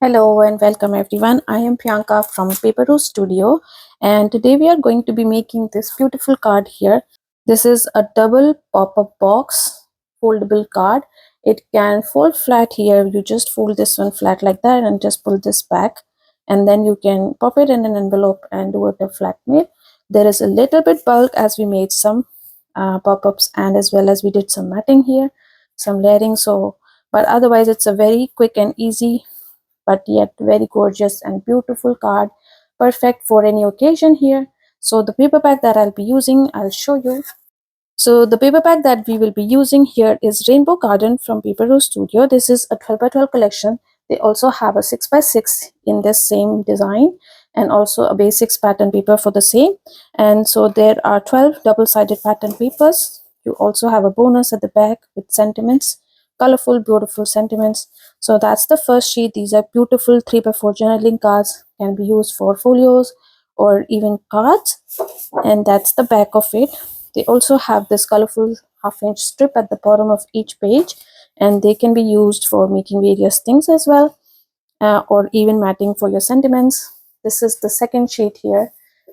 Hello and welcome everyone. I am Priyanka from Paper Studio, and today we are going to be making this beautiful card here. This is a double pop-up box foldable card. It can fold flat here. You just fold this one flat like that and just pull this back, and then you can pop it in an envelope and do it a flat mail. There is a little bit bulk as we made some pop-ups, and as well as we did some matting here, some layering. But otherwise it's a very quick and easy but yet very gorgeous and beautiful card, perfect for any occasion here. So the paper pack that I'll be using, I'll show you. So the paper pack that we will be using here is Rainbow Garden from Paper Rose Studio. This is a 12 by 12 collection. They also have a 6 by 6 in this same design and also a basics pattern paper for the same. And so there are 12 double-sided pattern papers. You also have a bonus at the back with sentiments, colorful, beautiful sentiments. So that's the first sheet. These are beautiful 3 by 4 journaling cards, can be used for folios or even cards. And that's the back of it. They also have this colorful half-inch strip at the bottom of each page, and they can be used for making various things as well, or even matting for your sentiments. This is the second sheet here,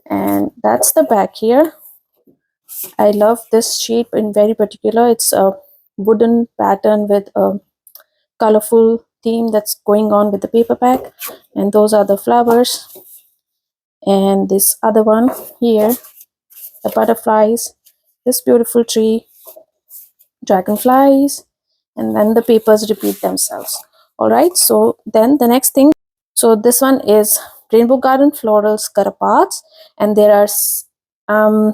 and that's the back here. I love this sheet in very particular. It's a wooden pattern with a colorful theme that's going on with the paper pack, and those are the flowers. And this other one here, the butterflies, this beautiful tree, dragonflies, and then the papers repeat themselves. All right, so then the next thing, so this one is Rainbow Garden Florals Carapaths, and there are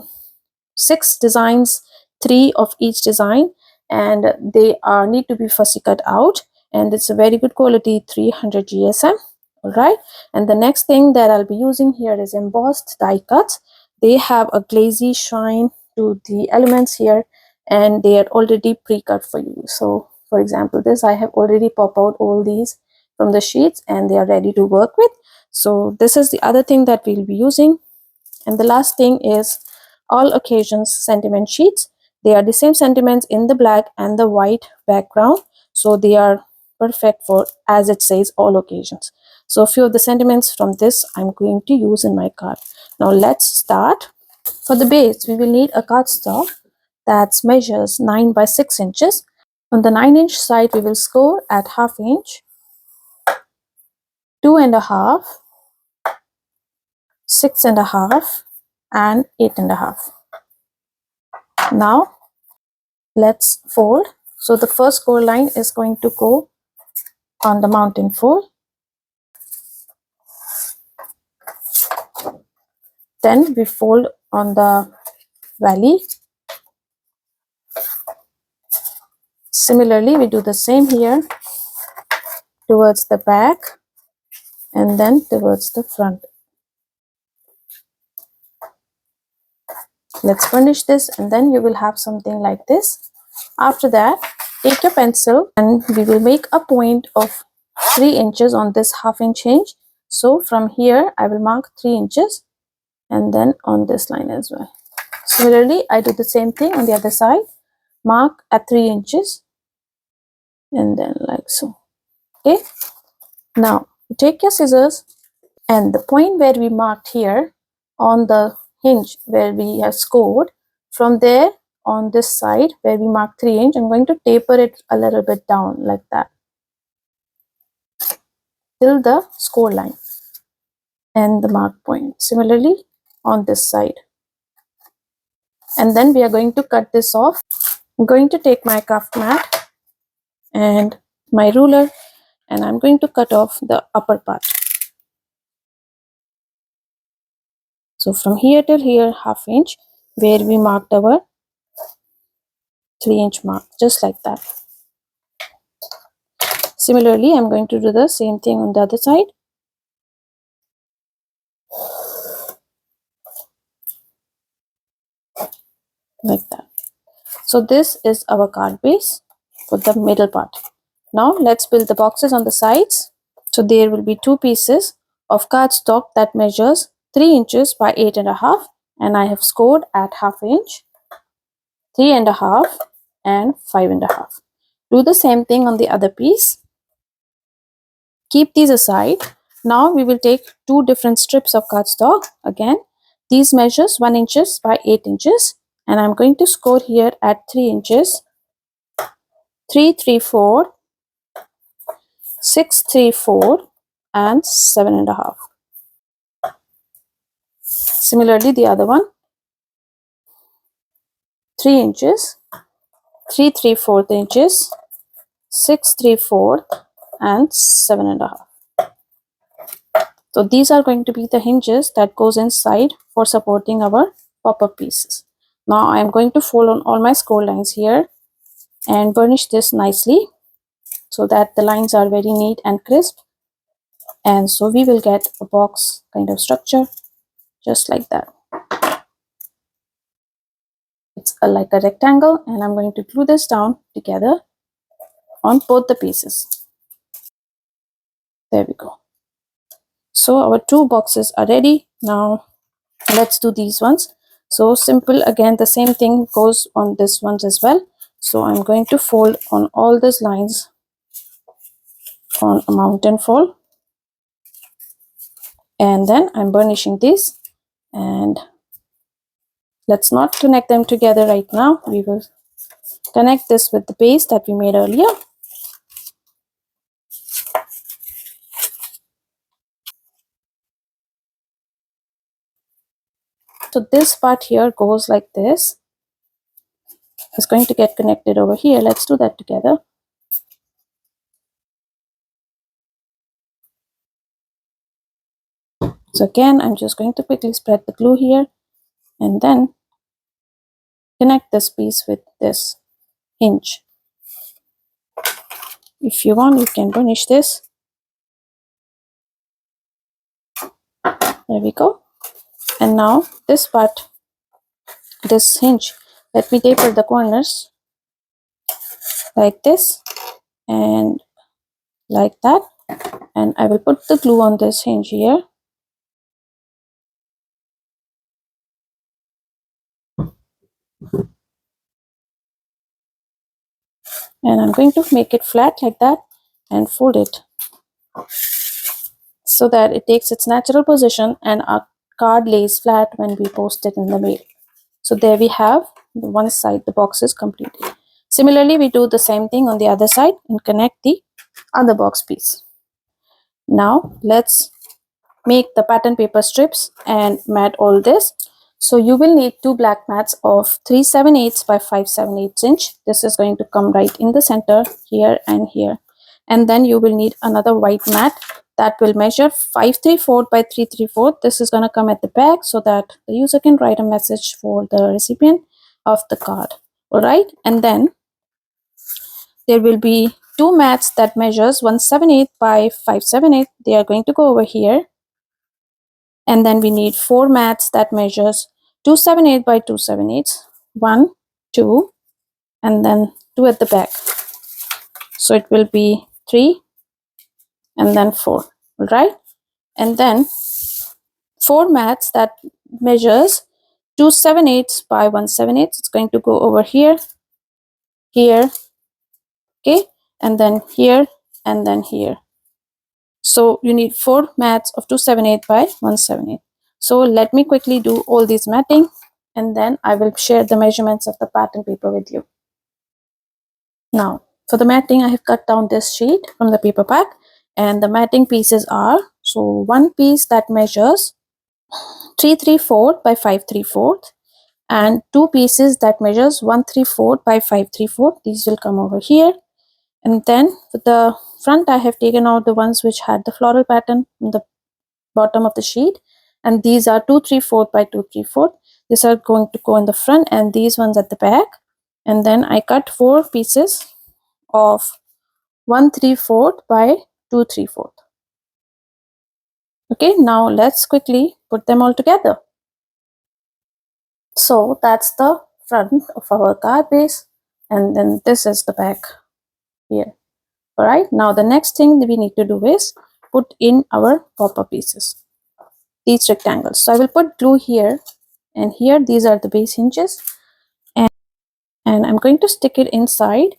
6 designs, 3 of each design, and they are need to be fussy cut out, and it's a very good quality 300 GSM. All right, and the next thing that I'll be using here is embossed die cuts. They have a glazy shine to the elements here, and they are already pre-cut for you. So for example, this I have already popped out all these from the sheets and they are ready to work with. So this is the other thing that we'll be using. And the last thing is all occasions sentiment sheets. They are the same sentiments in the black and the white background, so they are perfect for, as it says, all occasions. So a few of the sentiments from this I'm going to use in my card. Now let's start. For the base, we will need a cardstock that measures 9 by 6 inches. On the 9-inch side, we will score at half inch, 2.5, 6.5, and 8.5. Now let's fold. So the first score line is going to go on the mountain fold. Then we fold on the valley. Similarly, we do the same here towards the back and then towards the front. Let's furnish this and then you will have something like this. After that, take your pencil and we will make a point of 3 inches on this half-inch hinge. So from here, I will mark 3 inches and then on this line as well. Similarly, I do the same thing on the other side. Mark at 3 inches and then like so. Okay. Now, take your scissors and the point where we marked here on the hinge where we have scored, from there on this side where we marked 3 inch, I'm going to taper it a little bit down like that till the score line and the mark point. Similarly on this side. And then we are going to cut this off. I'm going to take my craft mat and my ruler and I'm going to cut off the upper part. So from here till here, half inch, where we marked our 3-inch mark, just like that. Similarly, I'm going to do the same thing on the other side. Like that. So this is our card base for the middle part. Now let's build the boxes on the sides. So there will be 2 pieces of cardstock that measures 3 inches by 8.5, and I have scored at half inch, 3.5, and 5.5. Do the same thing on the other piece. Keep these aside. Now we will take two different strips of cardstock. Again, these measures 1 inches by 8 inches, and I'm going to score here at 3 inches, 3 3/4, 6 3/4, and 7.5. Similarly, the other one, 3 inches, 3 3/4 inches, 6 3/4, and 7.5. So these are going to be the hinges that goes inside for supporting our pop-up pieces. Now I am going to fold on all my score lines here and burnish this nicely so that the lines are very neat and crisp. And so we will get a box kind of structure just like that. It's like a rectangle, and I'm going to glue this down together on both the pieces. There we go. So our two boxes are ready. Now let's do these ones. So simple, again the same thing goes on this ones as well. So I'm going to fold on all these lines on a mountain fold, and then I'm burnishing this. And let's not connect them together right now. We will connect this with the base that we made earlier. So this part here goes like this. It's going to get connected over here. Let's do that together. So again, I'm just going to quickly spread the glue here and then connect this piece with this hinge. If you want, you can burnish this. There we go. And now this part, this hinge, let me taper the corners like this and like that. And I will put the glue on this hinge here. And I'm going to make it flat like that and fold it so that it takes its natural position and our card lays flat when we post it in the mail. So there we have the one side, the box is completed. Similarly, we do the same thing on the other side and connect the other box piece. Now let's make the pattern paper strips and mat all this. So you will need two black mats of 3/7/8 by 5/7/8 inch. This is going to come right in the center here and here. And then you will need another white mat that will measure 5 3/4 by 3 3/4. This is going to come at the back so that the user can write a message for the recipient of the card. All right. And then there will be two mats that measures 1/7/8 by 5/7/8. They are going to go over here. And then we need four mats that measures 2/7/8 by 2/7/8. 1, 2, and then 2 at the back. So it will be 3 and then 4. All right. And then four mats that measures 2/7/8 by 1/7/8. It's going to go over here, here, okay, and then here, and then here. So you need four mats of 2/7/8 by 1/7/8. So let me quickly do all these matting, and then I will share the measurements of the pattern paper with you. Now for the matting, I have cut down this sheet from the paper pack, and the matting pieces are, so one piece that measures 3 3/4 by 5 3/4, and two pieces that measures 1 3/4 by 5 3/4. These will come over here. And then for the front, I have taken out the ones which had the floral pattern on the bottom of the sheet, and these are 2 3/4 by 2 3/4. These are going to go in the front, and these ones at the back. And then I cut four pieces of 1 3/4 by 2 3/4. Okay, now let's quickly put them all together. So that's the front of our card base, and then this is the back here. All right, now the next thing that we need to do is put in our pop-up pieces, these rectangles. So I will put glue here and here. These are the base hinges, and I'm going to stick it inside,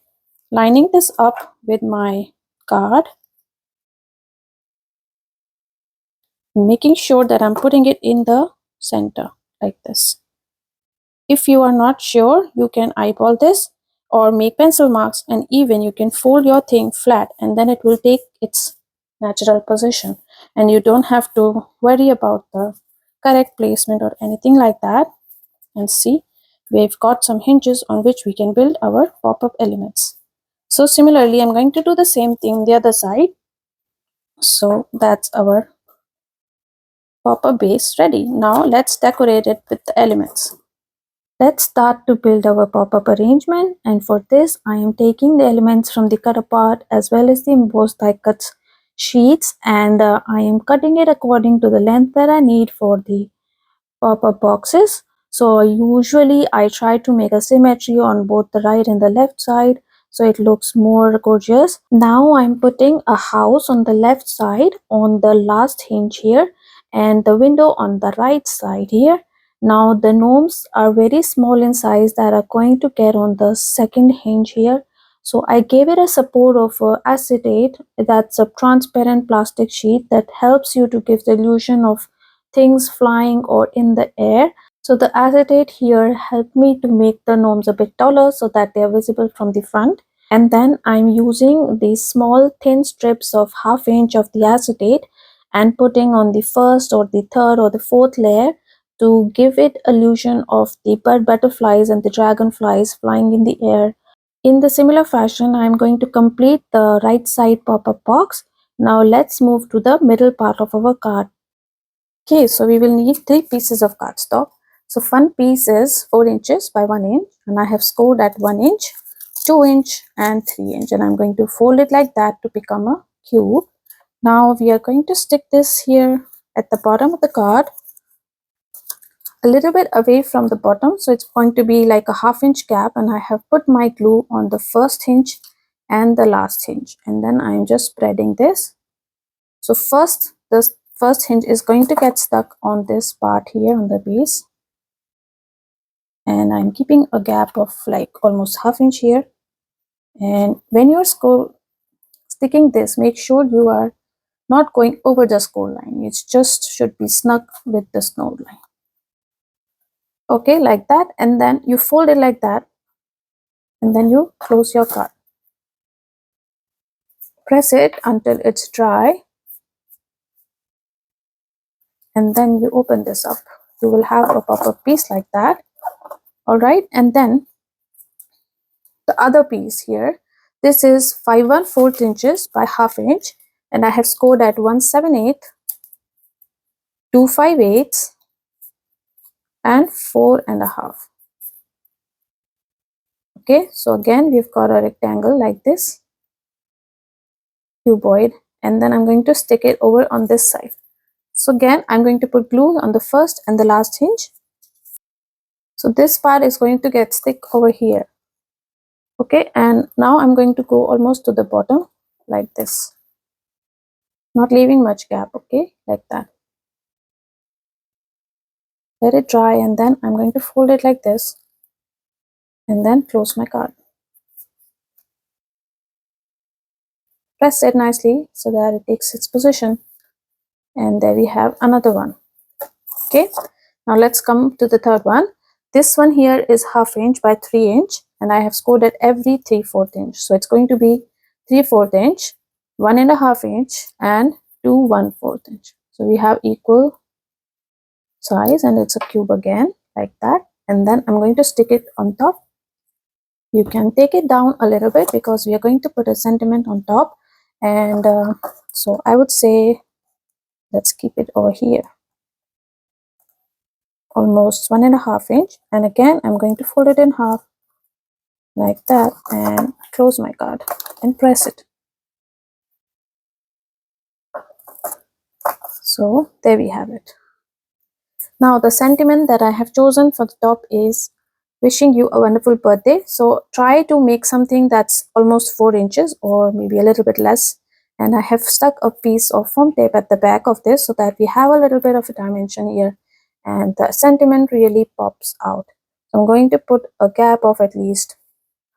lining this up with my card. making sure that I'm putting it in the center like this. If you are not sure, you can eyeball this or make pencil marks, and even you can fold your thing flat and then it will take its natural position and you don't have to worry about the correct placement or anything like that. And see, we've got some hinges on which we can build our pop-up elements. So similarly, I'm going to do the same thing the other side. So that's our pop-up base ready. Now let's decorate it with the elements. Let's start to build our pop-up arrangement, and for this I am taking the elements from the cut apart as well as the embossed die cuts sheets, and I am cutting it according to the length that I need for the pop-up boxes. So usually I try to make a symmetry on both the right and the left side so it looks more gorgeous. Now I'm putting a house on the left side on the last hinge here and the window on the right side here. Now the gnomes are very small in size that are going to get on the second hinge here. So I gave it a support of acetate, that's a transparent plastic sheet that helps you to give the illusion of things flying or in the air. So the acetate here helped me to make the gnomes a bit taller so that they are visible from the front. And then I'm using these small thin strips of ½ inch of the acetate and putting on the first or the third or the fourth layer to give it illusion of the bird butterflies and the dragonflies flying in the air. In the similar fashion, I'm going to complete the right side pop-up box. Now let's move to the middle part of our card. Okay, so we will need 3 pieces of cardstock. So one piece is 4 inches by 1 inch, and I have scored at 1 inch, 2 inch and 3 inch, and I'm going to fold it like that to become a cube. Now we are going to stick this here at the bottom of the card, a little bit away from the bottom, so it's going to be like a ½ inch gap, and I have put my glue on the first hinge and the last hinge, and then I'm just spreading this. So first, this first hinge is going to get stuck on this part here on the base, and I'm keeping a gap of like almost ½ inch here. And when you're sticking this, make sure you are not going over the score line. It just should be snug with the snow line. Okay, like that, and then you fold it like that, and then you close your card. Press it until it's dry, and then you open this up. You will have a pop-up piece like that. All right, and then the other piece here, this is 5 1/4 inches by ½ inch, and I have scored at 1/7/8, 2/5/8 and 4.5. Okay, so again we've got a rectangle like this, cuboid, and then I'm going to stick it over on this side. So again I'm going to put glue on the first and the last hinge. So this part is going to get stick over here. Okay, and now I'm going to go almost to the bottom like this, not leaving much gap. Okay, like that. Let it dry, and then I'm going to fold it like this and then close my card. Press it nicely so that it takes its position, and there we have another one. Okay, now let's come to the third one. This one here is ½ inch by 3 inch, and I have scored at every 3/4 inch, so it's going to be 3/4 inch, 1.5 inch and 2 1/4 inch. So we have equal size, and it's a cube again like that, and then I'm going to stick it on top. You can take it down a little bit because we are going to put a sentiment on top, and so I would say let's keep it over here, almost 1.5 inch, and again I'm going to fold it in half like that and close my card and press it. So there we have it. Now the sentiment that I have chosen for the top is wishing you a wonderful birthday. So try to make something that's almost 4 inches or maybe a little bit less. And I have stuck a piece of foam tape at the back of this so that we have a little bit of a dimension here. And the sentiment really pops out. So I'm going to put a gap of at least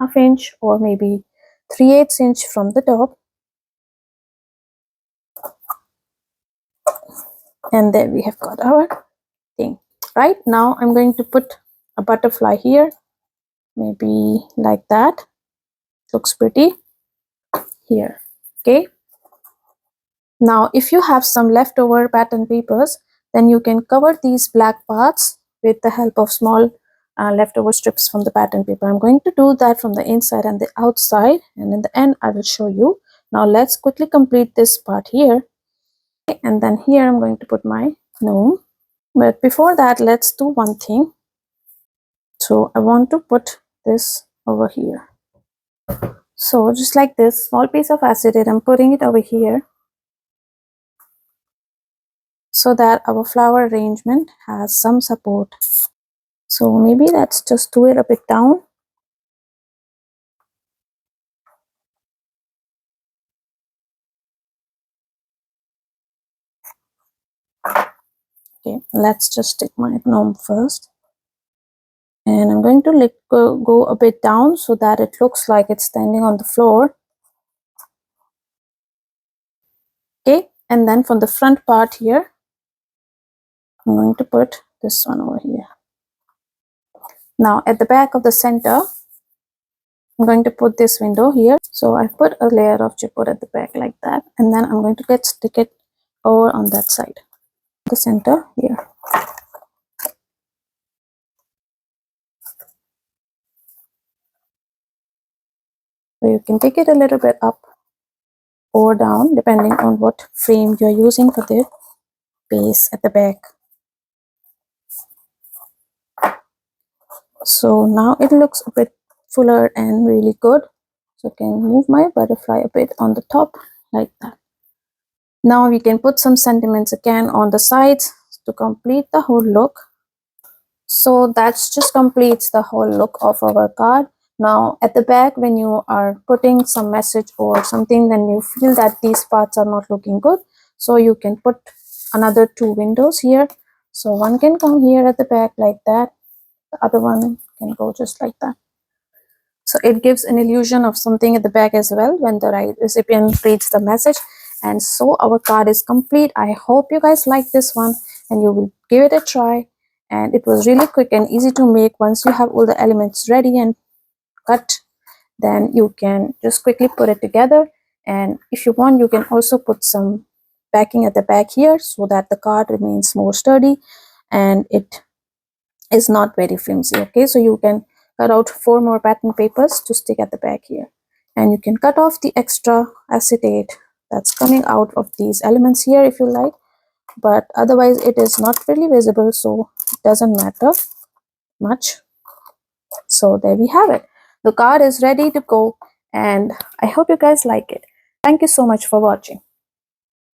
½ inch or maybe 3/8 inch from the top. And there we have got our thing. Right now I'm going to put a butterfly here, maybe like that. Looks pretty here. Okay, now if you have some leftover pattern papers, then you can cover these black parts with the help of small leftover strips from the pattern paper. I'm going to do that from the inside and the outside, and in the end I will show you. Now let's quickly complete this part here. Okay, and then here I'm going to put my gnome. But before that, let's do one thing. So I want to put this over here. So just like this, small piece of acetate, I'm putting it over here so that our flower arrangement has some support. So maybe let's just do it a bit down. Okay, let's just stick my gnome first. And I'm going to let go a bit down so that it looks like it's standing on the floor. Okay, and then from the front part here, I'm going to put this one over here. Now at the back of the center, I'm going to put this window here. So I've put a layer of chipboard at the back like that, and then I'm going to stick it over on that side, the center here. So you can take it a little bit up or down depending on what frame you're using for the base at the back. So now it looks a bit fuller and really good. So I can move my butterfly a bit on the top like that. Now we can put some sentiments again on the sides to complete the whole look. So that's just completes the whole look of our card. Now at the back, when you are putting some message or something, then you feel that these parts are not looking good, so you can put another two windows here. So one can come here at the back like that, the other one can go just like that. So it gives an illusion of something at the back as well when the right recipient reads the message. And so our card is complete. I hope you guys like this one and you will give it a try. And it was really quick and easy to make. Once you have all the elements ready and cut, then you can just quickly put it together. And if you want, you can also put some backing at the back here so that the card remains more sturdy and it is not very flimsy. Okay, so you can cut out 4 more pattern papers to stick at the back here, and you can cut off the extra acetate that's coming out of these elements here if you like, but otherwise it is not really visible, so it doesn't matter much. So there we have it. The card is ready to go, and I hope you guys like it. Thank you so much for watching.